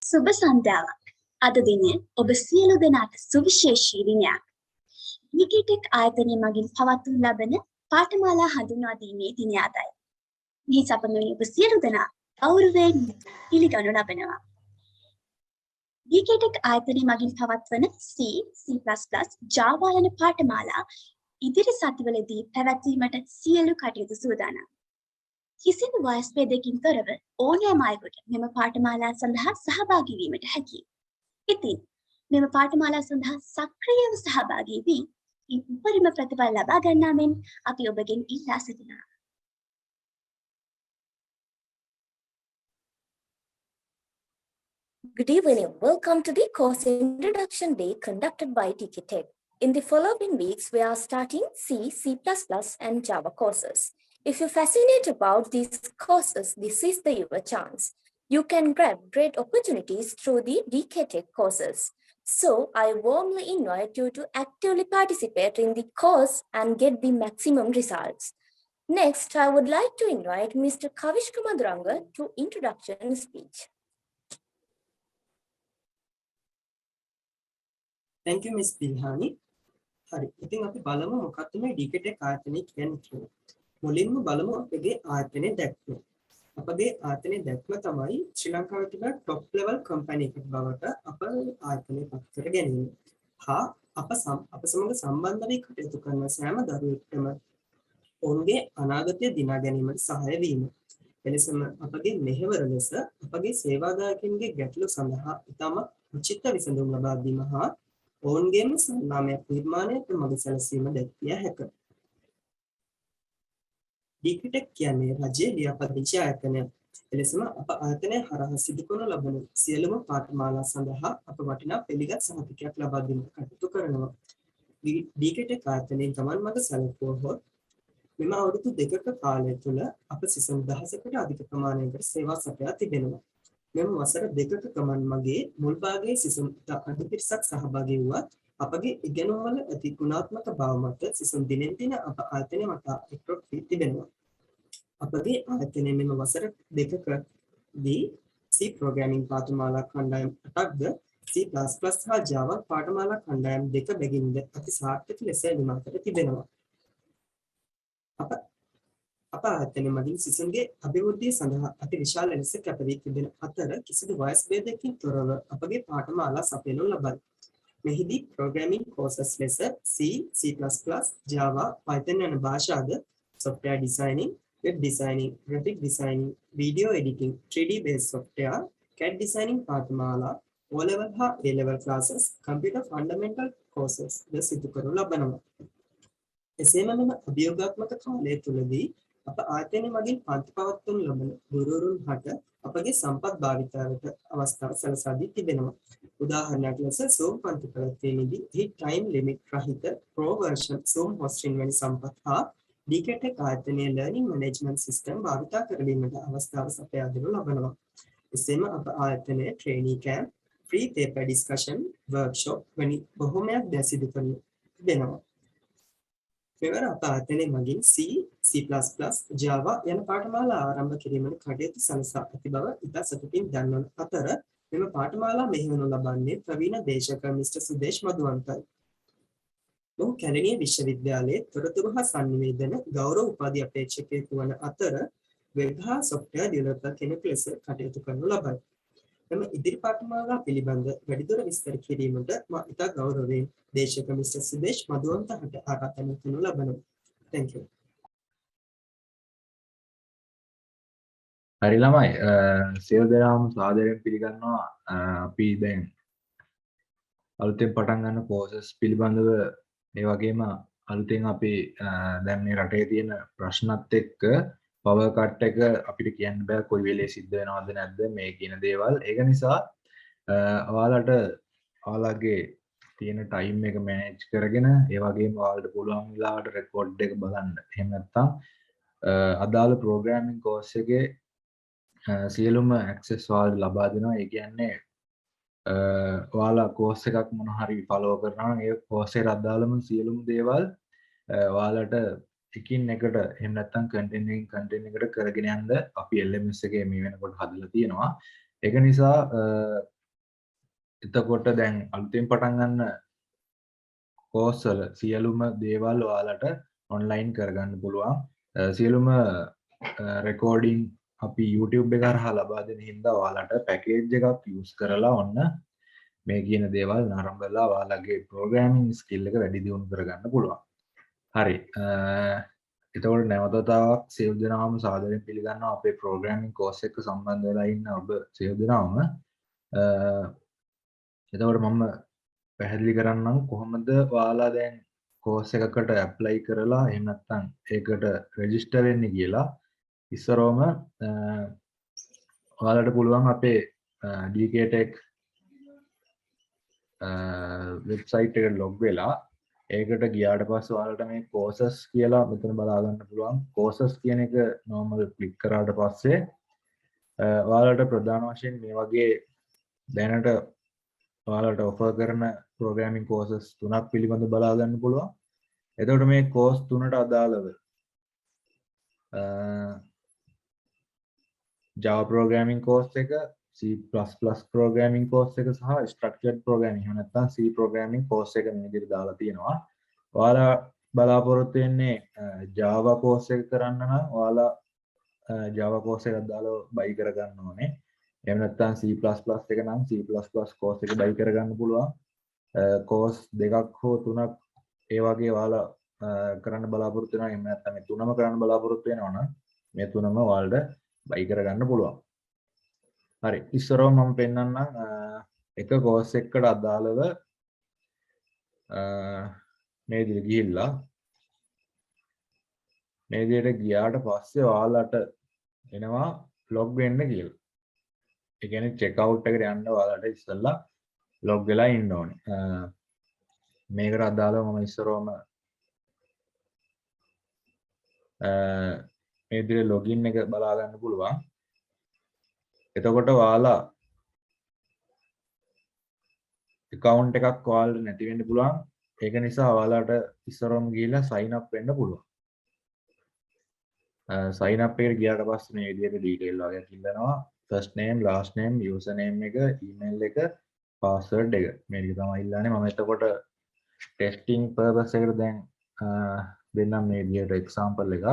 සුබ සන්ධ්‍යාවක්. අද දිනේ ඔබ සියලු දෙනාට සුවිශේෂී දිනයක්. ටෙක් ආයතනය මගින් පවත්වනු ලබන පාඨමාලා හඳුන්වා දීමේ දිනය අදයි. මේ සැපනුවන ඔබ සියලු දෙනා ගෞරවයෙන් පිළිගනු ලබනවා. ටෙක් ආයතනය මගින් පවත්වන C, C++, Java යන පාඨමාලා ඉදිරි සතිවලදී පැවැත්වීමට සියලු කටයුතු සූදානම්. කිසිදු වයස් භේදයකින් තොරව ඕනෑම අයෙකුට මෙම පාඨමාලා සඳහා සහභාගී වීමට හැකියි. ඉතින් මෙම පාඨමාලා සඳහා සක්‍රියව සහභාගී වී උපරිම ප්‍රතිඵල ලබා ගන්නා මෙන් අපි ඔබගෙන් ඉල්ලා සිටිනවා. Good evening. Welcome to the course introduction day conducted by Tech. In the following weeks, we are starting C, C++, and Java courses. If you're fascinated about these courses, this is your chance. You can grab great opportunities through the Tech courses. So I warmly invite you to actively participate in the course and get the maximum results. Next, I would like to invite Mr. Kavish Kamaduranga to introduction speech. Thank you, Ms. Dilhani. හරි. ඉතින් අපි බලමු මොකක්ද මේ ඩීකේටෙක් ආයතනය කියන්නේ කියලා. මුලින්ම බලමු අපගේ ආයතනයේ දැක්ම. අපගේ ආයතනයේ දැක්ම තමයි ශ්‍රී ලංකාවේ තිබෙන টপ ලෙවල් කම්පැනි එකක් බවට අප ආයතනය පත් කර ගැනීම. හා අප සමග සම්බන්ධ වී කටයුතු කරන සෑම දරුවෙකුටම ඔවුන්ගේ අනාගතය දිනා ගැනීමට සහාය වීම. එලෙසම අපගේ මෙහෙවර ලෙස අපගේ සේවාදායකයන්ගේ ගැටලු සඳහා ඉතාම උචිත විසඳුම් ලබා දීම හා ඔවුන්ගේම සන්නාමයක් නිර්මාණයට මඟ සැලසීම දැක්විය හැකිය. ඩීකේටෙක් කියන්නේ රජයේ ලියාපදිංචි ආයතනයක්. එලෙසම අප ආයතනය හරහා සිදු කරනු ලබන සියලුම පාඨමාලා සඳහා අප වටිනා පිළිගත් සහතිකයක් ලබා දීමට කටයුතු කරනවා. ඩීකේටෙක් ආයතනයේ ගමන් මඟ සැලකුවහොත් මෙම අවුරුදු 2ක කාලය තුළ අප සිසුන් 1000කට අධික ප්‍රමාණයකට සේවා සපයා තිබෙනවා. මෙම වසර 2ක ගමන් මගේ මුල් භාගයේ සිසුන් අඩු පිරිසක් සහභාගී වුවත් අපගේ ඉගෙනුම් වල ඇති ගුණාත්මක බව මත සිසුන් දිනෙන් දින අප ආයතනය මත එක්රොක් වී තිබෙනවා. අපගේ ආයතනයේ මෙම වසර 2කදී C ප්‍රෝග්‍රෑමින් පාඨමාලා කණ්ඩායම් 8ක්ද C++ හා Java පාඨමාලා කණ්ඩායම් 2 බැගින්ද අති සාර්ථක ලෙස නිමා කර තිබෙනවා. අප ආයතනය මගින් සිසුන්ගේ අභිවෘද්ධිය සඳහා අති විශාල ලෙස කැපවී තිබෙන අතර කිසිදු වයස් භේදයකින් තොරව අපගේ පාඨමාලා සපයනු ලබයි. මෙහිදී ප්‍රෝග්‍රෑමින් කෝසස් ලෙස C, C++, Java, Python යන භාෂාද, software designing, web designing, graphic designing, video editing, 3D based software, CAD designing පාඨමාලා, O-level හා A-level classes, computer fundamental courses ද සිදු කරනු ලබනවා. එසේම මෙම අභියෝගාත්මක කාලය තුළදී අප ආයතනය මගින් පන්ති පවත්වනු ලබන ගුරුවරුන් හට අපගේ සම්පත් භාවිතාවට අවස්ථාව සලසා දී තිබෙනවා. උදාහරණයක් ලෙස Zoom පන්ති පැවැත්වීමේදී එහි time limit රහිත pro version Zoom hosting වැනි සම්පත් හා ඩීකේටෙක් ආයතනයේ learning management system භාවිතා කරලීමට අවස්ථාව සපයා දෙනු ලබනවා. එසේම අප ආයතනයේ training camp, free paper discussion, workshop වැනි බොහෝමයක් ද සිදු කරනු තිබෙනවා. මෙවර අප ආයතනය මගින් C, C++, Java යන පාඨමාලා ආරම්භ කිරීමට කටයුතු සලසා ඇති බව ඉතා සතුටින් දන්වන අතර මෙම පාඨමාලා මෙහෙයවනු ලබන්නේ ප්‍රවීණ දේශක මිස්ටර් සුදේශ් මදුවන්තයි. ඔහු කැලණිය විශ්වවිද්‍යාලයේ තොරතුරු හා සංනිවේදන ගෞරව උපාධි අපේක්ෂකයෙකු වන අතර වෙබ් හා software developer කෙනෙකු ලෙස කටයුතු කරනු ලබයි. එම ඉදිරි පාඨමාලා පිළිබඳ වැඩිදුර විස්තර කිරීමට මා ඉතා ගෞරවයෙන් දේශක මිස්ටර් සුදේශ් මදුවන්ත හට ආරාධනා කරනු ලබනවා. Thank you. හරි ළමයි සියලු දෙනාම සාදරයෙන් පිළිගන්නවා. අපි දැන් අලුතෙන් පටන් ගන්න කෝසස් පිළිබඳව ඒ වගේම අලුතෙන් අපි දැන් මේ රටේ තියෙන ප්‍රශ්නත් එක්ක පවර් කට් එක අපිට කියන්න බෑ කොයි වෙලේ සිද්ධ වෙනවද නැද්ද මේ කියන දේවල්. ඒක නිසා ඔයාලට ඔයාලගේ තියෙන ටයිම් එක මැනේජ් කරගෙන ඒ වගේම ඔයාලට පුළුවන් වෙලාවට රෙකෝඩ් එක බලන්න. එහෙම නැත්නම් අදාළ ප්‍රෝග්‍රෑමින් කෝස් එකේ සියලුම ඇක්සස් ඔයාලට ලබා දෙනවා. ඒ කියන්නේ ඔයාලා කෝස් එකක් මොන හරි ෆලෝ කරනවා නම් ඒ කෝස් එකට අදාළම සියලුම දේවල් ඔයාලට එකින් එකට එහෙම නැත්නම් කන්ටෙන්ට් එකට කරගෙන යන්න අපි LMS එකේ මේ වෙනකොට හදලා තියෙනවා. ඒක නිසා එතකොට දැන් අලුතෙන් පටන් ගන්න කෝස් වල සියලුම දේවල් ඔයාලට ඔන්ලයින් කරගන්න පුළුවන්. සියලුම රෙකෝඩින් අපි YouTube එක හරහා ලබා දෙන හින්දා ඔයාලට පැකේජ් එකක් යූස් කරලා ඔන්න මේ කියන දේවල් නරඹලා ඔයාලගේ ප්‍රෝග්‍රෑමින් ස්කිල් එක වැඩි දියුණු කරගන්න පුළුවන්. හරි. එතකොට නැවතතාවක් සියලු දෙනාම සාදරයෙන් පිළිගන්නවා අපේ ප්‍රෝග්‍රෑමින් කෝස් එක සම්බන්ධ වෙලා ඉන්න ඔබ සියලු දෙනාම. එතකොට මම පැහැදිලි කරන්නම් කොහොමද ඔයාලා දැන් කෝස් එකකට ඇප්ලයි කරලා එහෙම නැත්නම් ඒකට රෙජිස්ටර් වෙන්නේ කියලා. ඉස්සරවම ඔයාලට පුළුවන් අපේ DK Tech වෙබ්සයිට් එකට ලොග් වෙලා ඒකට ගියාට පස්සේ ඔයාලට මේ courses කියලා මෙතන බලා ගන්න පුළුවන්. courses කියන එක normal ක්ලික් කරාට පස්සේ ඔයාලට ප්‍රධාන වශයෙන් මේ වගේ දැනට ඔයාලට offer කරන programming courses තුනක් පිළිබඳව බලා ගන්න පුළුවන්. එතකොට මේ course තුනට අදාළව Java programming course එක, C++ programming course එක සහ structured programming එහෙම නැත්නම් C programming course එක මේ විදිහට දාලා තියෙනවා. ඔයාලා බලාපොරොත්තු වෙන්නේ Java course එක කරන්න නම් ඔයාලා Java course එකක් දාලා buy කරගන්න ඕනේ. එහෙම නැත්නම් C++ එක නම් C++ course එක buy කරගන්න පුළුවන්. course දෙකක් හෝ තුනක් ඒ වගේ ඔයාලා කරන්න බලාපොරොත්තු වෙනවා. එහෙම නැත්නම් මේ තුනම කරන්න බලාපොරොත්තු වෙනවා නම් මේ තුනම ඔයාලට buy කරගන්න පුළුවන්. හරි. ඉස්සරව මම පෙන්නන්නම් එක course එකකට අදාළව මේ විදිහට ගිහිල්ලා මේ විදිහට ගියාට පස්සේ ඔයාලට එනවා log වෙන්න කියලා. ඒ කියන්නේ check out එකට යන්න ඔයාලට ඉස්සෙල්ලා log වෙලා ඉන්න ඕනේ. මේකට අදාළව මම ඉස්සරවම මේ විදිහට login එක බලා ගන්න පුළුවන්. එතකොට ඔයාලා account එකක් ඔයාලට නැති වෙන්න පුළුවන්. ඒක නිසා ඔයාලට ඉස්සරවම ගිහිල්ලා sign up වෙන්න පුළුවන්. sign up එකට ගියාට පස්සේ මේ විදිහට detail වගේක් ඉල්ලනවා. first name, last name, user name එක, email එක, password එක. මේ ටික තමයි ඉල්ලන්නේ. මම එතකොට testing purpose එකට දැන් දෙන්නම් මේ විදිහට example එකක්.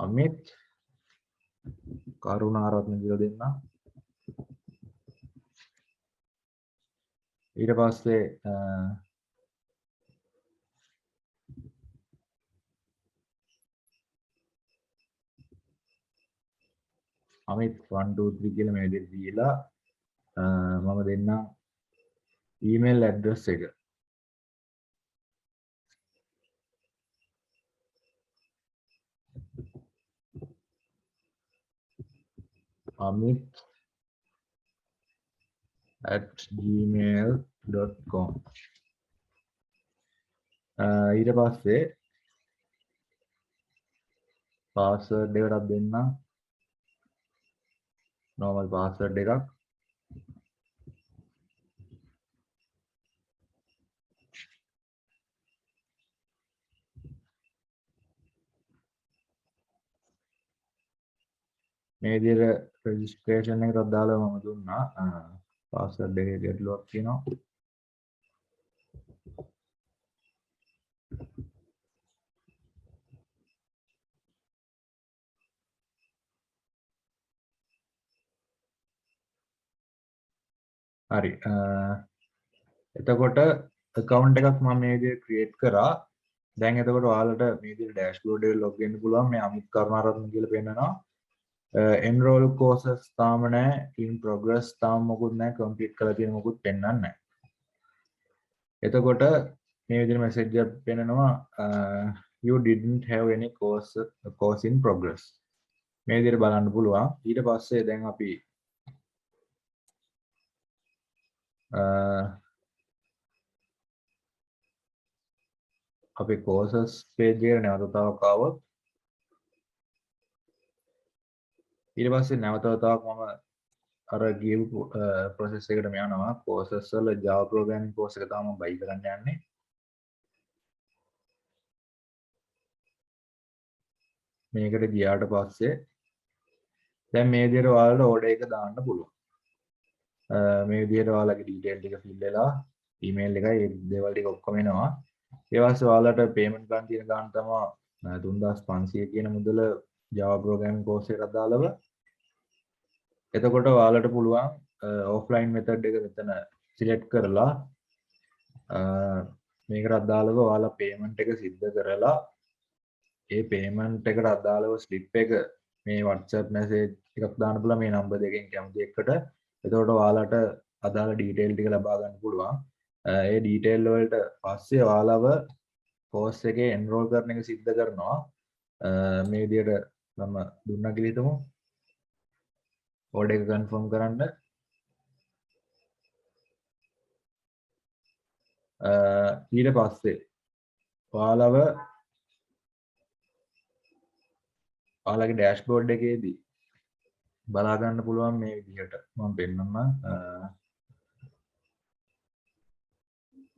අමිත් කරුණාරත්න කියලා දෙන්න. ඊට පස්සේ අමිත් 1 2 3 කියලා මේ විදිහට දීලා මම දෙන්නම් email address එක. amit@gmail.com. ඊට පස්සේ password එකක් දෙන්නම්. normal password එකක්. මේ විදිහට registration එකට දාලා මම දුන්නා. password එකේ ගැටලුවක් තියෙනවා. හරි. එතකොට account එකක් මම මේ විදිහට create කරා. දැන් එතකොට ඔයාලට මේ විදිහට dashboard එකට log වෙන්න පුළුවන්. මේ අමිත් කරුණාරත්න කියලා පෙන්නනවා. enroll courses තාම නැහැ. in progress තාම මොකුත් නැහැ. complete කරලා තියෙන මොකුත් පෙන්නන්නේ නැහැ. එතකොට මේ විදිහට message එකක් පෙන්නනවා you didn't have any course in progress. මේ විදිහට බලන්න පුළුවන්. ඊට පස්සේ දැන් අපි අපේ courses page එකට නැවතතාවක් ආවොත් ඊට පස්සේ නැවතතාවක් මම අර ගියපු process එකටම යනවා. courses වල Java programming course එක තමයි මම buy කරන්න යන්නේ. මේකට ගියාට පස්සේ දැන් මේ විදිහට ඔයාලට ඕඩර් එක දාන්න පුළුවන්. මේ විදිහට ඔයාලගේ ඩීටේල් ටික ෆිල් වෙලා ඊමේල් එකයි ඒ දේවල් ටික ඔක්කොම එනවා. ඒ වස්සේ ඔයාලට පේමන්ට් ගන්න තියෙන ගාන තමයි 3500 කියන මුදල Java programming course එකට අදාළව. එතකොට ඔයාලට පුළුවන් offline method එක මෙතන select කරලා මේකට අදාළව ඔයාලා payment එක සිද්ධ කරලා ඒ payment එකට අදාළව slip එක මේ WhatsApp message එකක් දාන්න පුළුවන් මේ number දෙකෙන් කැමති එකට. එතකොට ඔයාලට අදාළ detail ටික ලබා ගන්න පුළුවන්. ඒ detail වලට පස්සේ ඔයාලව course එකේ enroll කරන එක සිද්ධ කරනවා. මේ විදිහට මම දුන්නා කියලා හිතමු. order එක confirm කරන්න. ඊට පස්සේ ඔයාලගේ dashboard එකේදී බලා ගන්න පුළුවන් මේ විදිහට මම පෙන්නන්නම්.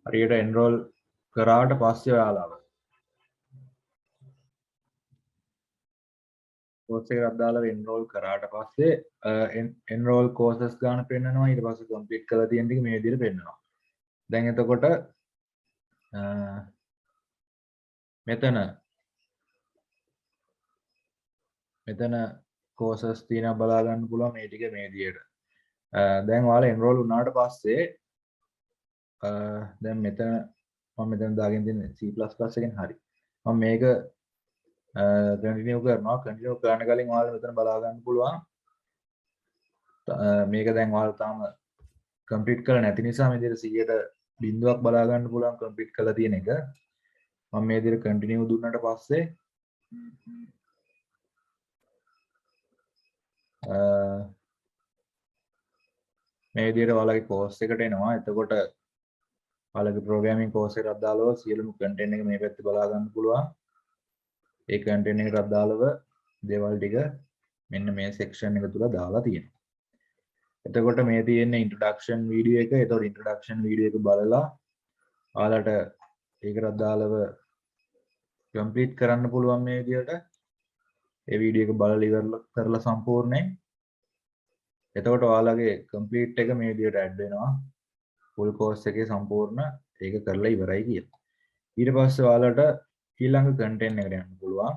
හරියට enroll කරාට පස්සේ ඔයාලව course එකට අදාළව enroll කරාට පස්සේ enroll courses ගන්න පෙන්නනවා. ඊට පස්සේ complete කරලා තියෙන ටික මේ විදිහට පෙන්නනවා. දැන් එතකොට මෙතන courses තියෙනවා බලා ගන්න පුළුවන් මේ ටික මේ විදිහට. දැන් ඔයාලා enroll වුණාට පස්සේ දැන් මම මෙතන දාගෙන තියෙන C++ එකෙන් හරි. මම මේක continue කරනවා. continue කරන කලින් ඔයාලා මෙතන බලා ගන්න පුළුවන්. මේක දැන් ඔයාලා තාම complete කරලා නැති නිසා මේ විදිහට 100ට බිඳුවක් බලා ගන්න පුළුවන් complete කරලා තියෙන එක. මම මේ විදිහට continue දුන්නාට පස්සේ මේ විදිහට ඔයාලගේ course එකට එනවා. එතකොට ඔයාලගේ programming course එකට අදාළව සියලුම content එක මේ පැත්තේ බලා ගන්න පුළුවන්. ඒ content එකට අදාළව දේවල් ටික මෙන්න මේ section එක තුල දාලා තියෙනවා. එතකොට මේ තියෙන introduction video එක. එතකොට introduction video එක බලලා ඔයාලට ඒකට අදාළව complete කරන්න පුළුවන් මේ විදිහට. ඒ video එක බලලා ඉවර කරලා සම්පූර්ණයෙන්. එතකොට ඔයාලගේ complete එක මේ විදිහට add වෙනවා. full course එකේ සම්පූර්ණ ඒක කරලා ඉවරයි කියලා. ඊට පස්සේ ඔයාලට ඊළඟ content එකට යන්න පුළුවන්.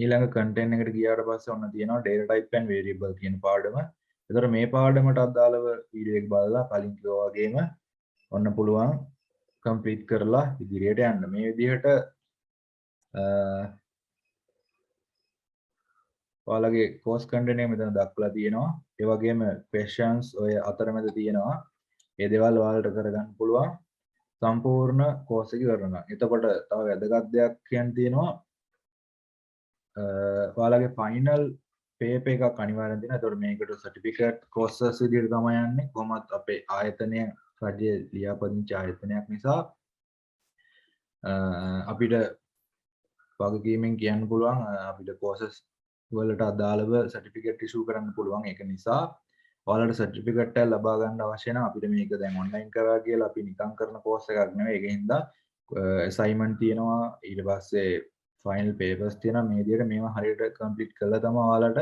ඊළඟ content එකට ගියාට පස්සේ ඔන්න තියෙනවා data type and variable කියන පාඩම. එතකොට මේ පාඩමට අදාළව වීඩියෝ එක බලලා කලින් කිව්වා වගේම ඔන්න පුළුවන් complete කරලා ඉදිරියට යන්න. මේ විදිහට ඔයාලගේ course content එක මෙතන දක්වලා තියෙනවා. ඒ වගේම questions ඔය අතරමැද තියෙනවා. ඒ දේවල් ඔයාලට කරගන්න පුළුවන් සම්පූර්ණ course එක කරනවා. එතකොට තව වැදගත් දෙයක් කියන්න තියෙනවා. ඔයාලගේ final paper එකක් අනිවාර්යෙන් දෙනවා. එතකොට මේකට certificate courses විදිහට තමයි යන්නේ. කොහොමත් අපේ ආයතනය රජයේ ලියාපදිංචි ආයතනයක් නිසා අපිට වගකීමෙන් කියන්න පුළුවන් අපිට courses වලට අදාළව certificate issue කරන්න පුළුවන්. ඒක නිසා ඔයාලට certificate එක ලබා ගන්න අවශ්‍ය නම් අපිට මේක දැන් online කරා කියලා අපි නිකන් කරන course එකක් නෙවෙයි. ඒකින්ද assignment තියෙනවා. ඊට පස්සේ final papers තියෙනවා. මේ විදිහට මේවා හරියට complete කළා තමයි ඔයාලට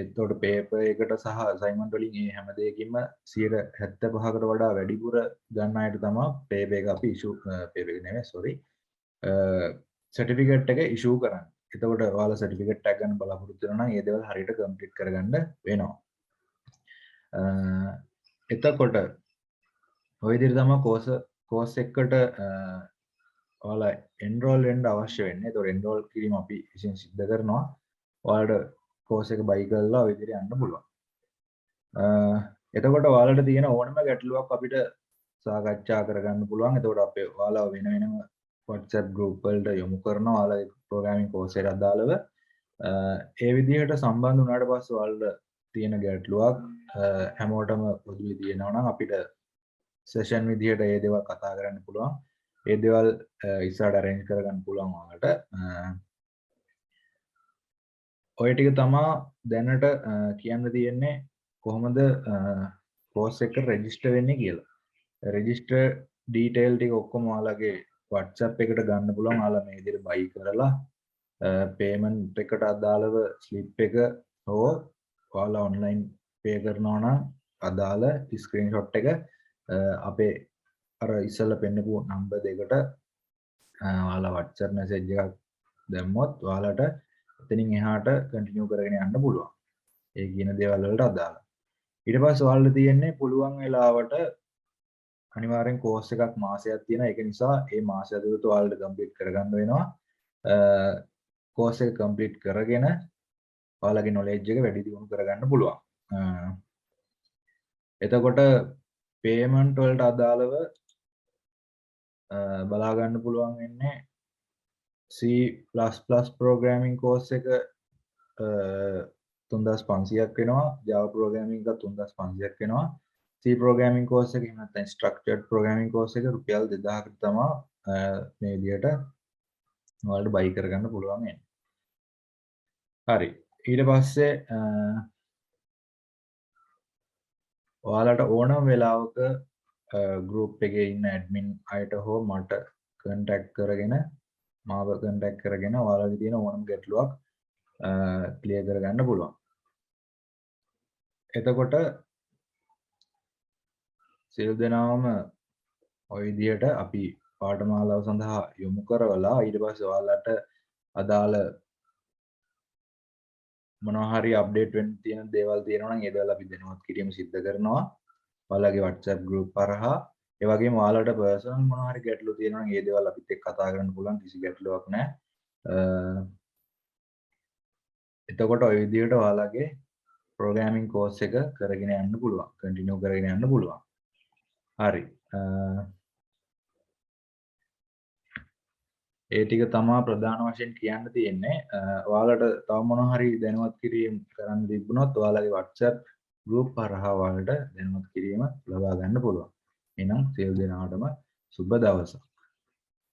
එතකොට paper එකට සහ assignment වලින් මේ හැම දෙයකින්ම 75%කට වඩා වැඩිපුර ගන්න අයට තමයි paper එක අපි issue paper එක නෙවෙයි sorry certificate එක issue කරන්නේ. එතකොට ඔයාලා certificate එක ගන්න බලාපොරොත්තු වෙනවා නම් ඒ දේවල් හරියට complete කරගන්න වෙනවා. එතකොට ඔය විදිහට තමයි course එකකට ඔයාලා enroll වෙන්න අවශ්‍ය වෙන්නේ. ඒතකොට enroll කිරීම අපි විසින් සිද්ධ කරනවා. ඔයාලට course එක buy කරලා ඔය විදිහට යන්න පුළුවන්. එතකොට ඔයාලට තියෙන ඕනම ගැටලුවක් අපිට සාකච්ඡා කරගන්න පුළුවන්. එතකොට අපේ ඔයාලා වෙන වෙනම WhatsApp group වලට යොමු කරනවා. ඔයාලගේ programming course එකට අදාළව ඒ විදිහට සම්බන්ධ වුණාට පස්සේ ඔයාලට තියෙන ගැටලුවක් හැමෝටම පොදුවේ තියෙනවා නම් අපිට session විදිහට ඒ දේවල් කතා කරන්න පුළුවන්. ඒ දේවල් ඉස්සරහට arrange කරගන්න පුළුවන් ඔයාලට. ඔය ටික තමයි දැනට කියන්න තියෙන්නේ කොහොමද course එකට register වෙන්නේ කියලා. register detail ටික ඔක්කොම ඔයාලගේ WhatsApp එකට ගන්න පුළුවන්. ඔයාලා මේ විදිහට buy කරලා පේමන්ට් එකට අදාළව ස්ලිප් එක හෝ ඔයාලා ඔන්ලයින් පේ කරනවා නම් අදාළ ස්ක්‍රීන්ෂොට් එක අපේ අර ඉස්සෙල්ලා පෙන්නපු නම්බර් දෙකට ඔයාලා WhatsApp message එකක් දැම්මොත් ඔයාලට එතනින් එහාට කන්ටිනියු කරගෙන යන්න පුළුවන්. ඒ කියන දේවල් වලට අදාළ. ඊට පස්සේ ඔයාලට තියෙන්නේ පුළුවන් වෙලාවට අනිවාර්යෙන් කෝස් එකක් මාසයක් තියෙනවා. ඒක නිසා මේ මාසය ඇතුළත ඔයාලට කම්ප්ලීට් කරගන්න වෙනවා. කෝස් එක කම්ප්ලීට් කරගෙන ඔයාලගේ නොලෙජ් එක වැඩි දියුණු කරගන්න පුළුවන්. එතකොට පේමන්ට් වලට අදාළව බලා ගන්න පුළුවන් වෙන්නේ C++ programming course එක 3500ක් වෙනවා. Java programming එක 3500ක් වෙනවා. C programming course එක එහෙම නැත්නම් structured programming course එක රුපියල් 2000කට තමයි මේ විදිහට ඔයාලට buy කරගන්න පුළුවන් වෙන්නේ. හරි. ඊට පස්සේ ඔයාලට ඕනම වෙලාවක group එකේ ඉන්න admin අයට හෝ මට contact කරගෙන මාව contact කරගෙන ඔයාලගේ තියෙන ඕනම ගැටලුවක් clear කරගන්න පුළුවන්. එතකොට සියලු දෙනාම ওই විදිහට අපි පාඨමාලාව සඳහා යොමු කරවලා ඊට පස්සේ ඔයාලට අදාළ මොනවා හරි අප්ඩේට් වෙන්න තියෙන දේවල් තියෙනවා නම් ඒ දේවල් අපි දැනුවත් කිරීම සිදු කරනවා. ඔයාලගේ WhatsApp group හරහා ඒ වගේම ඔයාලට personal මොනවා හරි ගැටලු තියෙනවා නම් ඒ දේවල් අපිත් එක්ක කතා කරන්න පුළුවන්. කිසි ගැටලුවක් නැහැ. එතකොට ওই විදිහට ඔයාලගේ programming course එක කරගෙන යන්න පුළුවන්. continue කරගෙන යන්න පුළුවන්. හරි. ඒ ටික තමයි ප්‍රධාන වශයෙන් කියන්න තියෙන්නේ. ඔයාලට තව මොනවා හරි දැනුවත් කිරීම කරන්න තිබුණොත් ඔයාලගේ WhatsApp group හරහා ඔයාලට දැනුවත් කිරීම ලබා ගන්න පුළුවන්. එහෙනම් සියලු දෙනාටම සුබ දවසක්.